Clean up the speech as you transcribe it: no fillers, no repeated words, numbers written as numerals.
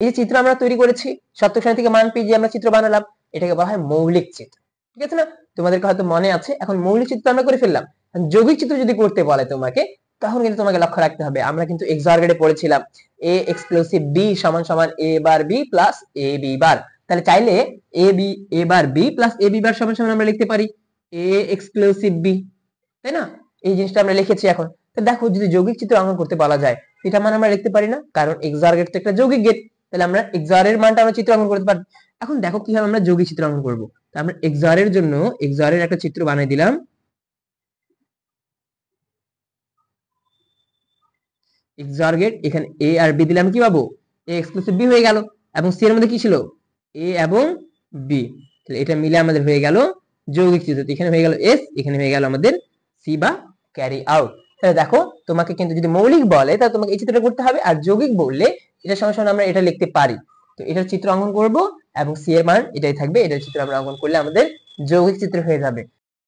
এই যে চিত্র আমরা তৈরি করেছি, সত্যক সারণী থেকে মান পেয়ে যে আমরা চিত্র বানালাম, এটাকে বলা হয় মৌলিক চিত্র। ঠিক আছে না? তোমাদেরকে হয়তো মনে আছে। এখন মৌলিক চিত্র আমরা করে ফেললাম। যৌগিক চিত্র যদি করতে বলে তোমাকে, তখন কিন্তু তোমাকে লক্ষ্য রাখতে হবে, আমরা কিন্তু এক্সঅর গেটে পড়েছিলাম a এক্সক্লুসিভ b সমান সমান a bar b plus a b বার। তাহলে চাইলে a bar b plus a b বার সমান সমান আমরা লিখতে পারি a এক্সক্লুসিভ b, তাই না? এই জিনিসটা আমরা লিখেছি এখন। তো দেখো, যদি যৌগিক চিত্র অঙ্কন করতে বলা যায়, এটা মান আমরা লিখতে পারি না, কারণ এক্সঅর গেট তো একটা যৌগিক গেট। তাহলে আমরা এক্সঅর এর মানটা আমরা চিত্র অঙ্কন করতে পারি। এখন দেখো কিভাবে আমরা যৌগিক চিত্র অঙ্কন করব। তো আমরা এক্সঅর এর জন্য এক্সঅর এর একটা চিত্র বানিয়ে দিলাম। এক্সঅর গেট, এখানে a আর b দিলাম, কি পাবো? a এক্সক্লুসিভ b হয়ে গেল। এবং c এর মধ্যে কি ছিল? a এবং b। তাহলে এটা মিলে আমাদের হয়ে গেল যৌগিক চিত্র। এখানে হয়ে গেল s, এখানে হয়ে গেল আমাদের c বা ক্যারি আউট। তাহলে দেখো, তোমাকে কিন্তু যদি মৌলিক বলে তাহলে তোমাকে এই চিত্রটা করতে হবে, আর যৌগিক বললে এটা সঙ্গে সঙ্গে আমরা এটা লিখতে পারি। তো এটার চিত্র অঙ্কন করব এবং c এর মান এটাই থাকবে। এটার চিত্র আমরা অঙ্কন করলে আমাদের যৌগিক চিত্র হয়ে যাবে।